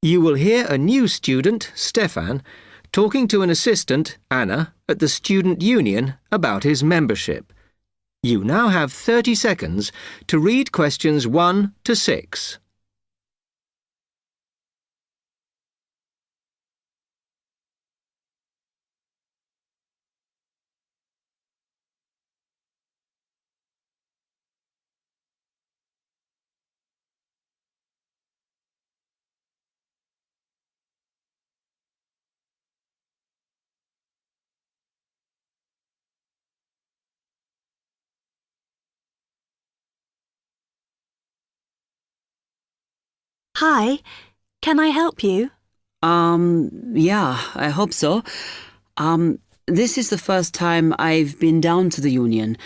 You will hear a new student, Stefan, talking to an assistant, Anna, at the student union about his membership. You now have 30 seconds to read questions 1 to 6. Hi, can I help you? Yeah, I hope so. This is the first time I've been down to the union.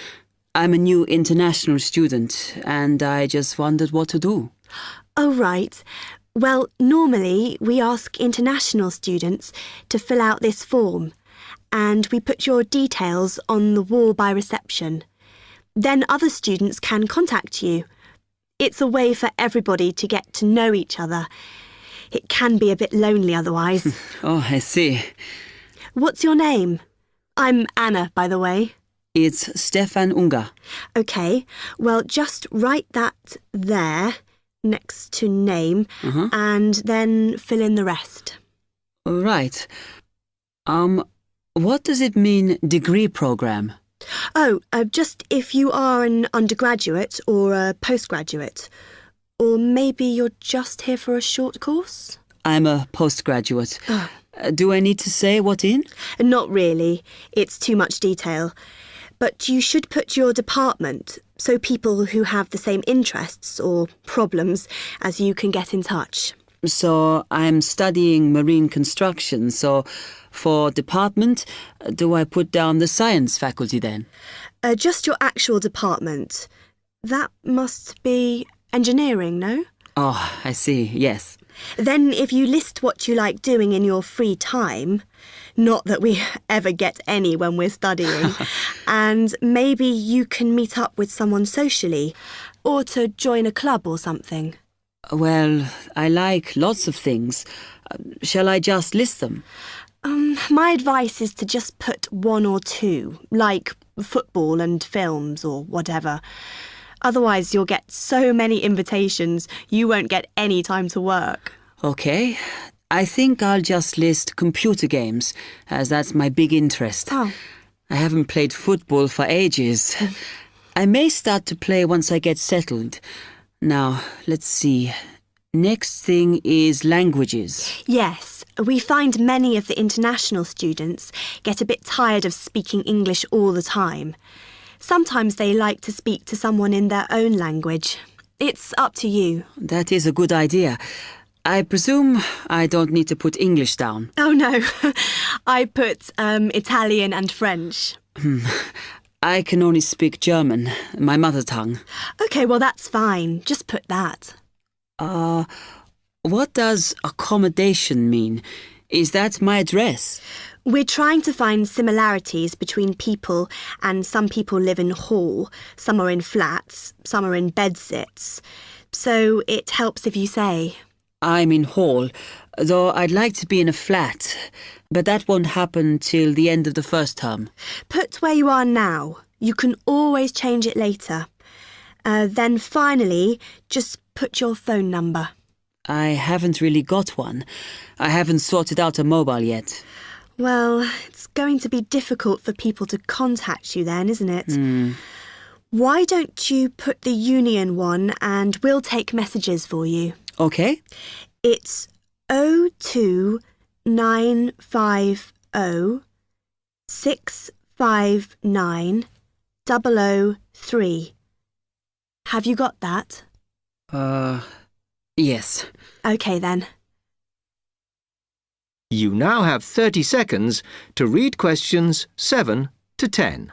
I'm a new international student, and I just wondered what to do. Oh, right. Well, normally we ask international students to fill out this form, and we put your details on the wall by reception. Then other students can contact you. It's a way for everybody to get to know each other. It can be a bit lonely otherwise. Oh, I see. What's your name? I'm Anna, by the way. It's Stefan Unger. OK, well, just write that there, next to name, and then fill in the rest. Right. What does it mean, degree program? Oh, just if you are an undergraduate or a postgraduate. Or maybe you're just here for a short course? I'm a postgraduate. Do I need to say what in? Not really. It's too much detail. But you should put your department so people who have the same interests or problems as you can get in touch. So I'm studying marine construction, so for department, do I put down the science faculty then? Just your actual department. That must be engineering, no? Oh, I see, yes. Then if you list what you like doing in your free time, not that we ever get any when we're studying, and maybe you can meet up with someone socially or to join a club or something. Well, I like lots of things. Shall I just list them? My advice is to just put 1 or 2, like football and films or whatever. Otherwise, you'll get so many invitations, you won't get any time to work. OK. I think I'll just list computer games, as that's my big interest. Oh. I haven't played football for ages. I may start to play once I get settled. Now, let's see. Next thing is languages. Yes, we find many of the international students get a bit tired of speaking English all the time. Sometimes they like to speak to someone in their own language. It's up to you. That is a good idea. I presume I don't need to put English down. Oh, no. I put Italian and French. I can only speak German, my mother tongue. OK, well, that's fine. Just put that. What does accommodation mean? Is that my address? We're trying to find similarities between people, and some people live in hall, some are in flats, some are in bedsits. So it helps if you say. I'm in hall, though I'd like to be in a flat, but that won't happen till the end of the first term. Put where you are now. You can always change it later. Then finally, just put your phone number. I haven't really got one. I haven't sorted out a mobile yet. Well, it's going to be difficult for people to contact you then, isn't it? Why don't you put the union one and we'll take messages for you? OK. It's 02950 659 003. Have you got that? Yes. OK then. You now have 30 seconds to read questions 7 to 10.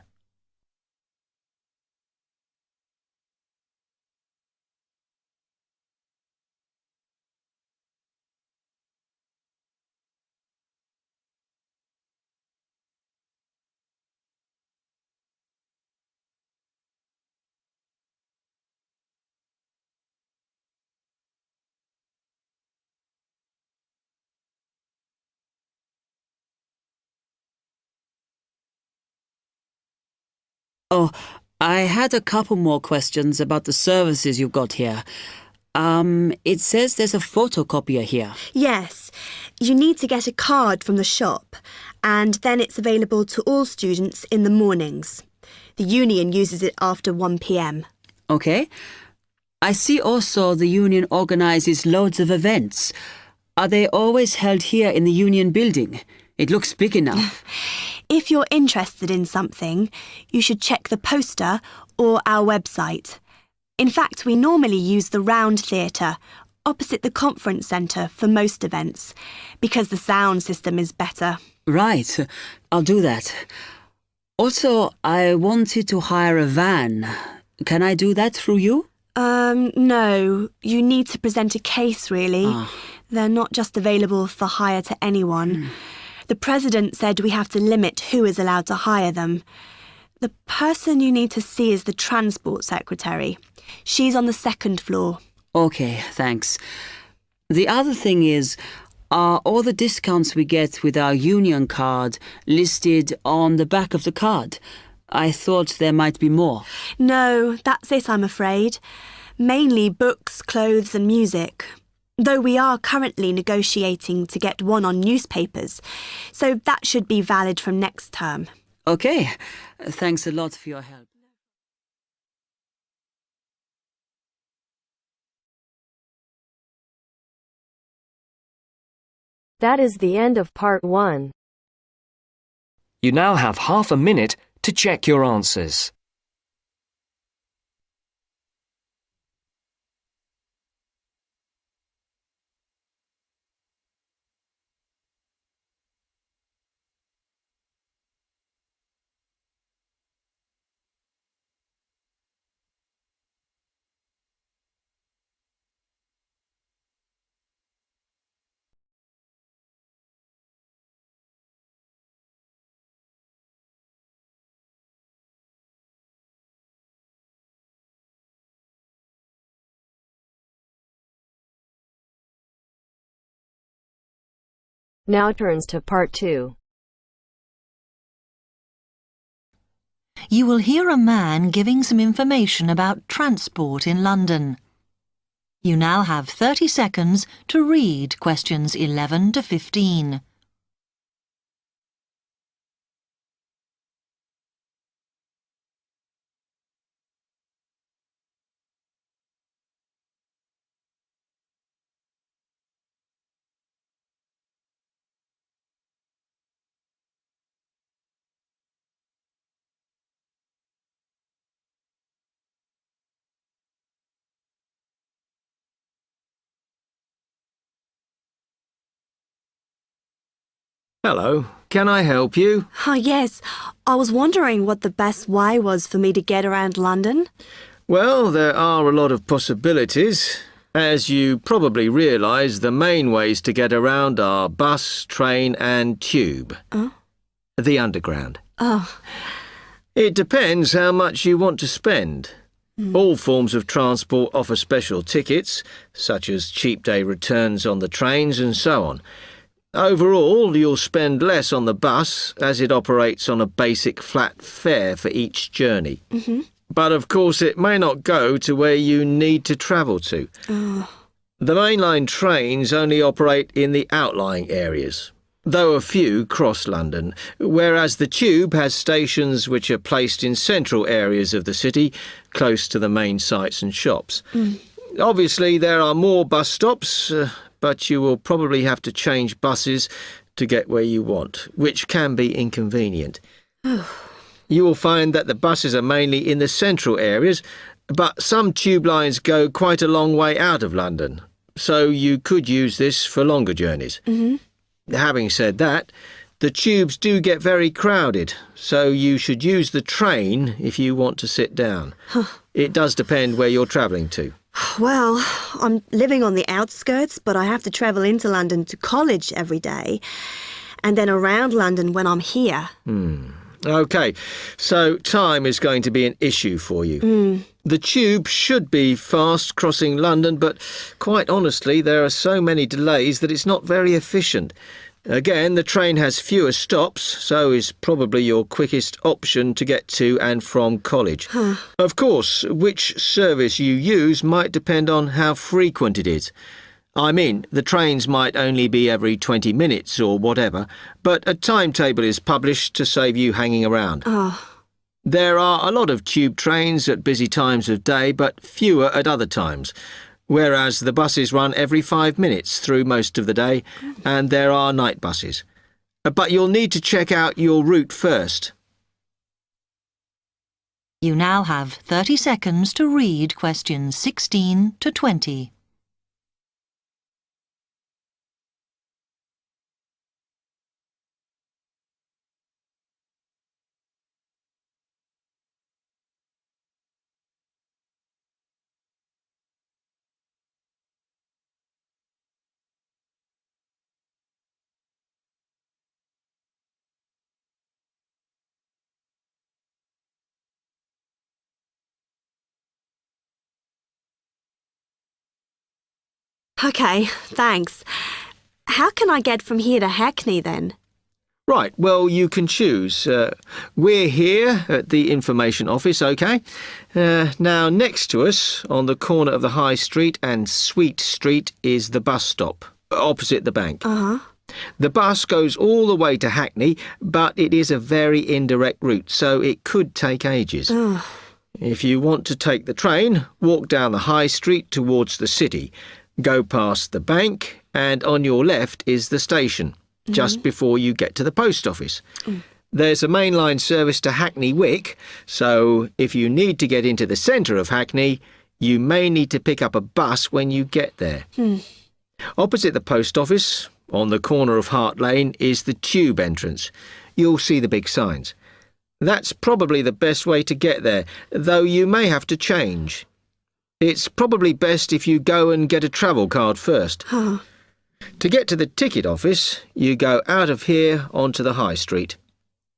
Oh, I had a couple more questions about the services you've got here. It says there's a photocopier here. Yes, you need to get a card from the shop, and then it's available to all students in the mornings. The union uses it after 1 p.m. Okay. I see also the union organises loads of events. Are they always held here in the union building? It looks big enough. If you're interested in something, you should check the poster or our website. In fact, we normally use the Round Theatre, opposite the conference centre for most events, because the sound system is better. Right, I'll do that. Also, I wanted to hire a van. Can I do that through you? No. You need to present a case, really. They're not just available for hire to anyone. The president said we have to limit who is allowed to hire them. The person you need to see is the transport secretary. She's on the 2nd floor. Okay, thanks. The other thing is, are all the discounts we get with our union card listed on the back of the card? I thought there might be more. No, that's it, I'm afraid. Mainly books, clothes and music. Though we are currently negotiating to get one on newspapers, so that should be valid from next term. Okay, thanks a lot for your help. That is the end of part 1. You now have half a minute to check your answers. Now turns to part 2. You will hear a man giving some information about transport in London. You now have 30 seconds to read questions 11 to 15. Hello, can I help you? Yes, I was wondering what the best way was for me to get around London. Well, there are a lot of possibilities. As you probably realise, the main ways to get around are bus, train and tube. The Underground. It depends how much you want to spend. All forms of transport offer special tickets, such as cheap day returns on the trains and so on. Overall, you'll spend less on the bus, as it operates on a basic flat fare for each journey. But of course it may not go to where you need to travel to. The mainline trains only operate in the outlying areas, though a few cross London, whereas the tube has stations which are placed in central areas of the city, close to the main sites and shops. Obviously there are more bus stops, but you will probably have to change buses to get where you want, which can be inconvenient. You will find that the buses are mainly in the central areas, but some tube lines go quite a long way out of London, so you could use this for longer journeys. Having said that, the tubes do get very crowded, so you should use the train if you want to sit down. It does depend where you're travelling to. Well, I'm living on the outskirts, but I have to travel into London to college every day, and then around London when I'm here. OK, so time is going to be an issue for you. The tube should be fast crossing London, but quite honestly, there are so many delays that it's not very efficient. Again, the train has fewer stops, so is probably your quickest option to get to and from college. Of course, which service you use might depend on how frequent it is. I mean, the trains might only be every 20 minutes or whatever, but a timetable is published to save you hanging around. There are a lot of tube trains at busy times of day, but fewer at other times. Whereas the buses run every 5 minutes through most of the day, and there are night buses. But you'll need to check out your route first. You now have 30 seconds to read questions 16 to 20. OK, thanks. How can I get from here to Hackney then? Right, well, you can choose. We're here at the information office, OK? Now, next to us, on the corner of the High Street and Sweet Street, is the bus stop, opposite the bank. The bus goes all the way to Hackney, but it is a very indirect route, so it could take ages. If you want to take the train, walk down the High Street towards the city. Go past the bank, and on your left is the station, just before you get to the post office. There's a mainline service to Hackney Wick, so if you need to get into the centre of Hackney, you may need to pick up a bus when you get there. Opposite the post office, on the corner of Hart Lane, is the tube entrance. You'll see the big signs. That's probably the best way to get there, though you may have to change. It's probably best if you go and get a travel card first. To get to the ticket office, you go out of here onto the High Street.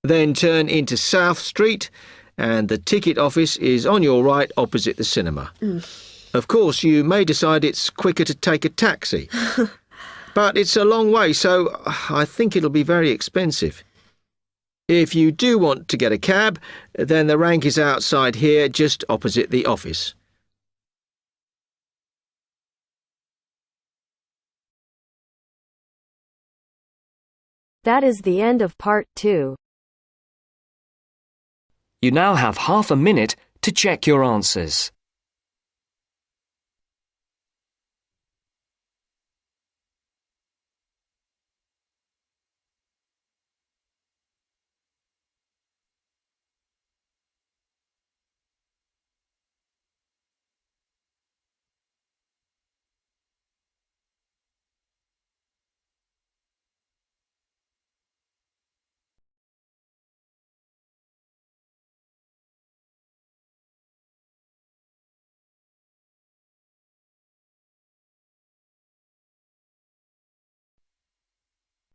Then turn into South Street, and the ticket office is on your right opposite the cinema. Of course, you may decide it's quicker to take a taxi. But it's a long way, so I think it'll be very expensive. If you do want to get a cab, then the rank is outside here, just opposite the office. That is the end of part 2. You now have half a minute to check your answers.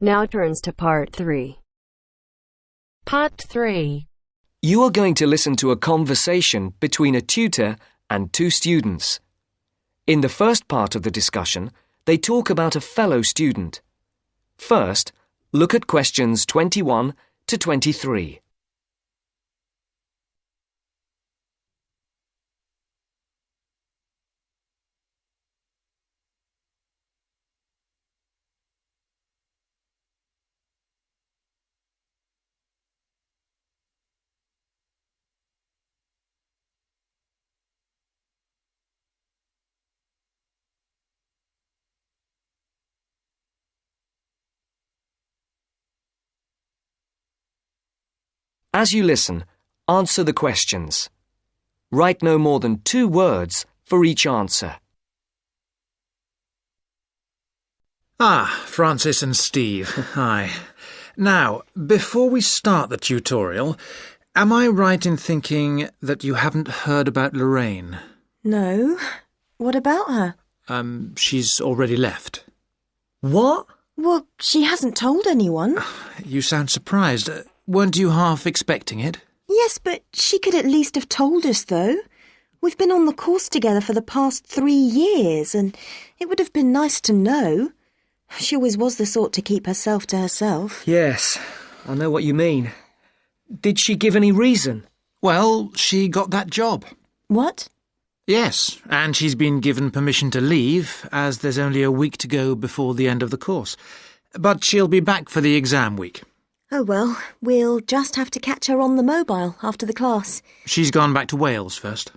Now turns to part 3. Part 3. You are going to listen to a conversation between a tutor and two students. In the first part of the discussion, they talk about a fellow student. First, look at questions 21 to 23. As you listen, answer the questions. Write no more than 2 words for each answer. Francis and Steve, hi. Now, before we start the tutorial, am I right in thinking that you haven't heard about Lorraine? No. What about her? She's already left. What? Well, she hasn't told anyone. You sound surprised. Weren't you half expecting it? Yes, but she could at least have told us, though. We've been on the course together for the past 3 years, and it would have been nice to know. She always was the sort to keep herself to herself. Yes, I know what you mean. Did she give any reason? Well, she got that job. What? Yes, and she's been given permission to leave, as there's only a week to go before the end of the course. But she'll be back for the exam week. Oh well, we'll just have to catch her on the mobile after the class. She's gone back to Wales first.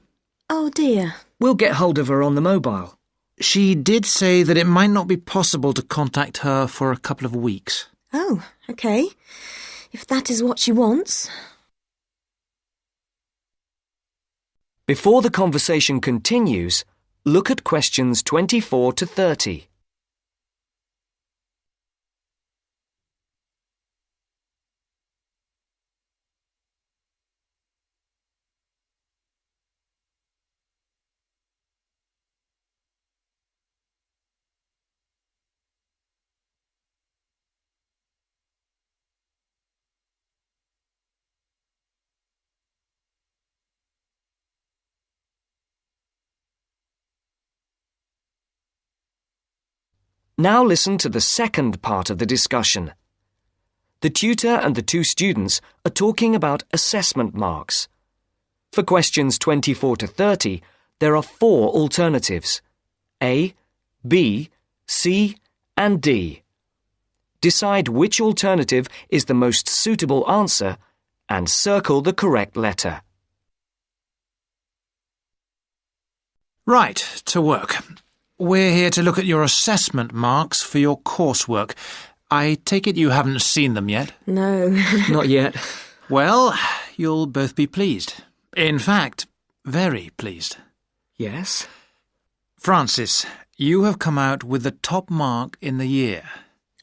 Oh dear. We'll get hold of her on the mobile. She did say that it might not be possible to contact her for a couple of weeks. Oh, OK. If that is what she wants. Before the conversation continues, look at questions 24 to 30. Now listen to the second part of the discussion. The tutor and the two students are talking about assessment marks. For questions 24 to 30, there are 4 alternatives: A, B, C, and D. Decide which alternative is the most suitable answer and circle the correct letter. Right, to work. We're here to look at your assessment marks for your coursework. I take it you haven't seen them yet? No. Not yet. Well, you'll both be pleased. In fact, very pleased. Yes? Francis, you have come out with the top mark in the year.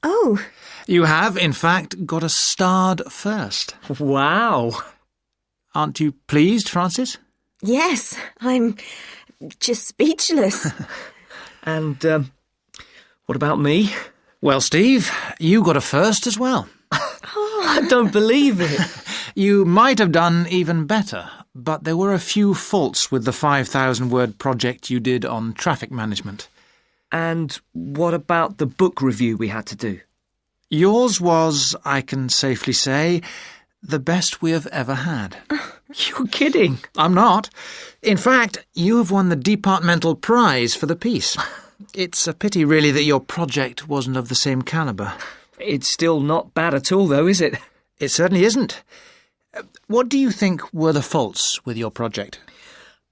Oh. You have, in fact, got a starred first. Wow! Aren't you pleased, Francis? Yes, I'm just speechless. And, what about me? Well, Steve, you got a first as well. I don't believe it. You might have done even better, but there were a few faults with the 5,000-word project you did on traffic management. And what about the book review we had to do? Yours was, I can safely say, the best we have ever had. You're kidding. I'm not. In fact, you have won the departmental prize for the piece. It's a pity, really, that your project wasn't of the same calibre. It's still not bad at all, though, is it? It certainly isn't. What do you think were the faults with your project?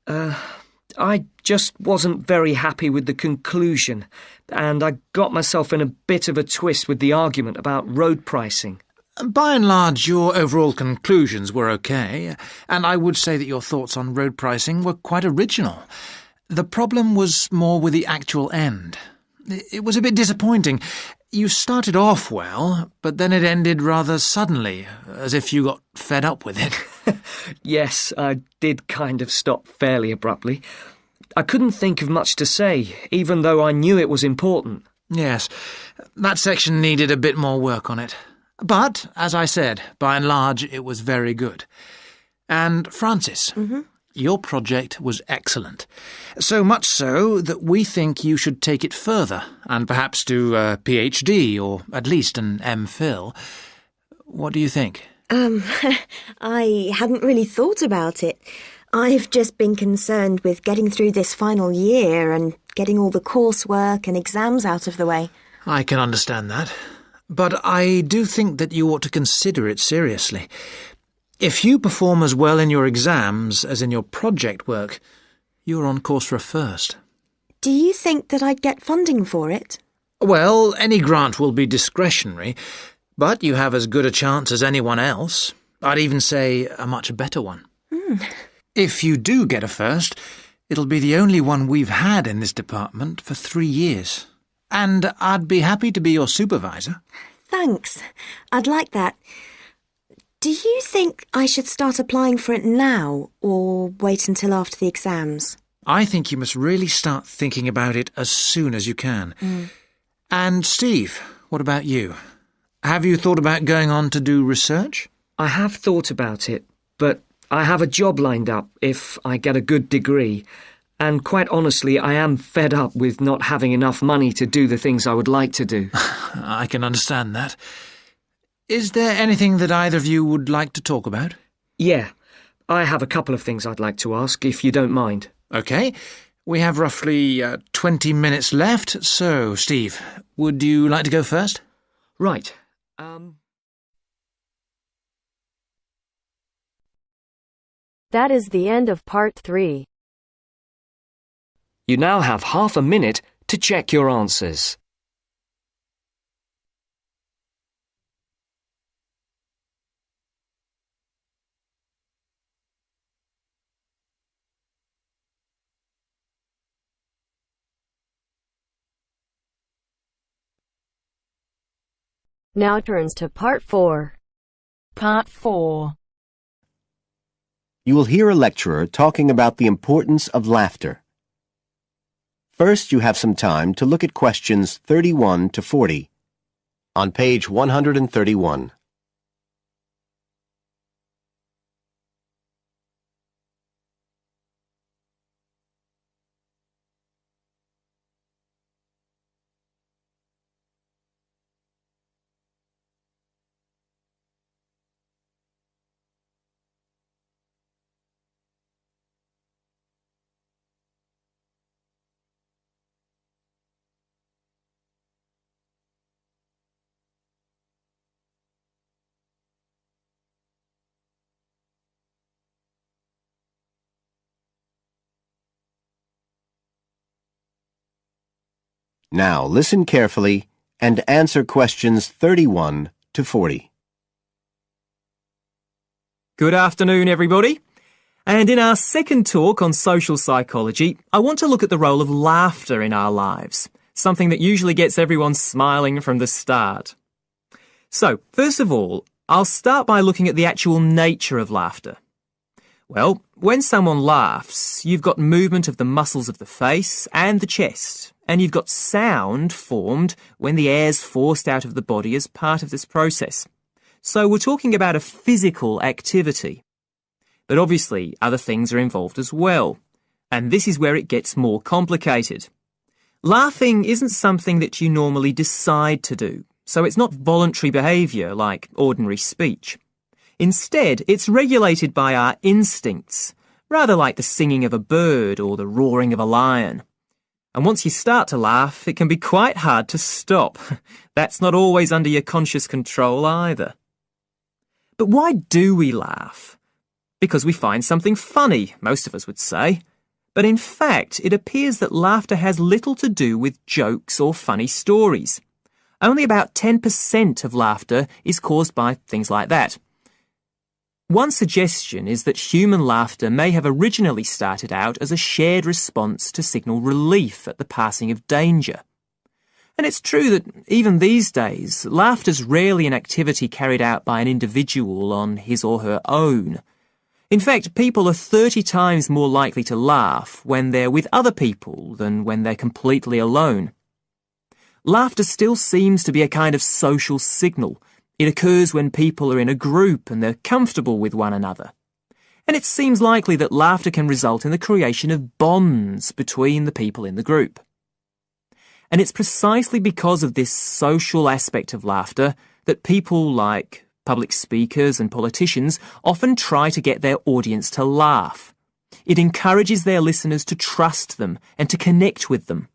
I just wasn't very happy with the conclusion, and I got myself in a bit of a twist with the argument about road pricing. By and large, your overall conclusions were okay, and I would say that your thoughts on road pricing were quite original. The problem was more with the actual end. It was a bit disappointing. You started off well, but then it ended rather suddenly, as if you got fed up with it. Yes, I did kind of stop fairly abruptly. I couldn't think of much to say, even though I knew it was important. Yes, that section needed a bit more work on it. But, as I said, by and large, it was very good. And, Francis, your project was excellent. So much so that we think you should take it further, and perhaps do a PhD, or at least an MPhil. What do you think? I hadn't really thought about it. I've just been concerned with getting through this final year and getting all the coursework and exams out of the way. I can understand that. But I do think that you ought to consider it seriously. If you perform as well in your exams as in your project work, you're on course for a first. Do you think that I'd get funding for it? Well, any grant will be discretionary, but you have as good a chance as anyone else. I'd even say a much better one. If you do get a first, it'll be the only one we've had in this department for 3 years. And I'd be happy to be your supervisor. Thanks. I'd like that. Do you think I should start applying for it now or wait until after the exams? I think you must really start thinking about it as soon as you can. And Steve, what about you? Have you thought about going on to do research? I have thought about it, but I have a job lined up if I get a good degree. And quite honestly, I am fed up with not having enough money to do the things I would like to do. I can understand that. Is there anything that either of you would like to talk about? Yeah, I have a couple of things I'd like to ask, if you don't mind. OK. We have roughly 20 minutes left, so, Steve, would you like to go first? Right. That is the end of part 3. You now have half a minute to check your answers. Now turns to part 4. Part 4. You will hear a lecturer talking about the importance of laughter. First, you have some time to look at questions 31 to 40 on page 131. Now listen carefully and answer questions 31 to 40. Good afternoon, everybody. And in our second talk on social psychology, I want to look at the role of laughter in our lives, something that usually gets everyone smiling from the start. So, first of all, I'll start by looking at the actual nature of laughter. Well, when someone laughs, you've got movement of the muscles of the face and the chest, and you've got sound formed when the air's forced out of the body as part of this process. So we're talking about a physical activity. But obviously, other things are involved as well. And this is where it gets more complicated. Laughing isn't something that you normally decide to do, so it's not voluntary behaviour like ordinary speech. Instead, it's regulated by our instincts, rather like the singing of a bird or the roaring of a lion. And once you start to laugh, it can be quite hard to stop. That's not always under your conscious control either. But why do we laugh? Because we find something funny, most of us would say. But in fact, it appears that laughter has little to do with jokes or funny stories. Only about 10% of laughter is caused by things like that. One suggestion is that human laughter may have originally started out as a shared response to signal relief at the passing of danger. And it's true that even these days, laughter's rarely an activity carried out by an individual on his or her own. In fact, people are 30 times more likely to laugh when they're with other people than when they're completely alone. Laughter still seems to be a kind of social signal. It occurs when people are in a group and they're comfortable with one another. And it seems likely that laughter can result in the creation of bonds between the people in the group. And it's precisely because of this social aspect of laughter that people like public speakers and politicians often try to get their audience to laugh. It encourages their listeners to trust them and to connect with them.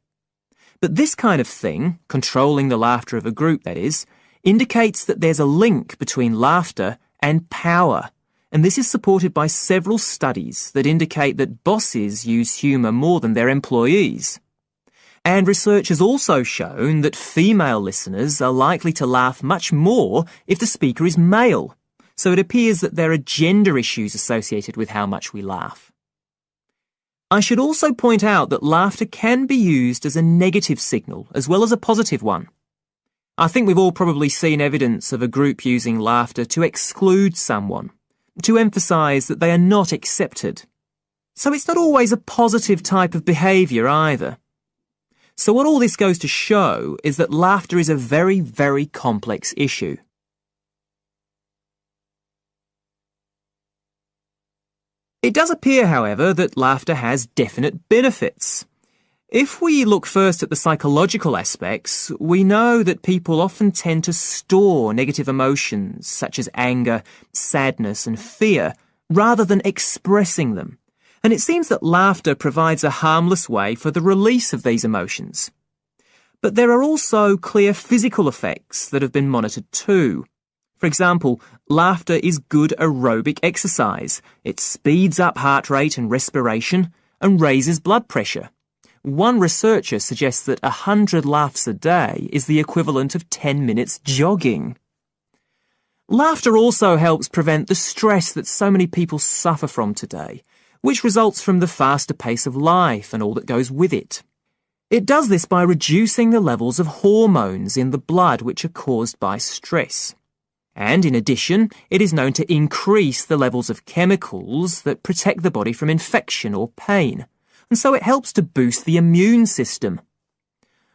But this kind of thing, controlling the laughter of a group that is, indicates that there's a link between laughter and power, and this is supported by several studies that indicate that bosses use humour more than their employees. And research has also shown that female listeners are likely to laugh much more if the speaker is male, so it appears that there are gender issues associated with how much we laugh. I should also point out that laughter can be used as a negative signal as well as a positive one. I think we've all probably seen evidence of a group using laughter to exclude someone, to emphasise that they are not accepted. So it's not always a positive type of behaviour either. So what all this goes to show is that laughter is a very, very complex issue. It does appear, however, that laughter has definite benefits. If we look first at the psychological aspects, we know that people often tend to store negative emotions such as anger, sadness and fear rather than expressing them. And it seems that laughter provides a harmless way for the release of these emotions. But there are also clear physical effects that have been monitored too. For example, laughter is good aerobic exercise. It speeds up heart rate and respiration and raises blood pressure. One researcher suggests that 100 laughs a day is the equivalent of 10 minutes jogging. Laughter also helps prevent the stress that so many people suffer from today, which results from the faster pace of life and all that goes with it. It does this by reducing the levels of hormones in the blood which are caused by stress. And in addition, it is known to increase the levels of chemicals that protect the body from infection or pain, and so it helps to boost the immune system.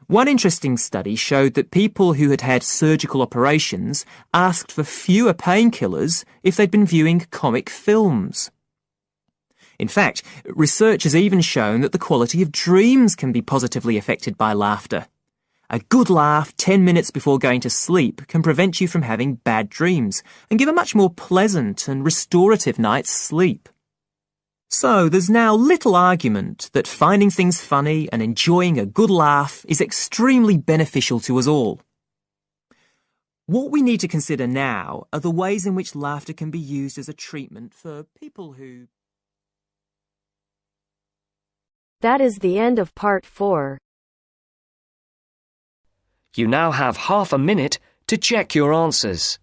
One interesting study showed that people who had had surgical operations asked for fewer painkillers if they'd been viewing comic films. In fact, research has even shown that the quality of dreams can be positively affected by laughter. A good laugh 10 minutes before going to sleep can prevent you from having bad dreams and give a much more pleasant and restorative night's sleep. So there's now little argument that finding things funny and enjoying a good laugh is extremely beneficial to us all. What we need to consider now are the ways in which laughter can be used as a treatment for people who... That is the end of part 4. You now have half a minute to check your answers.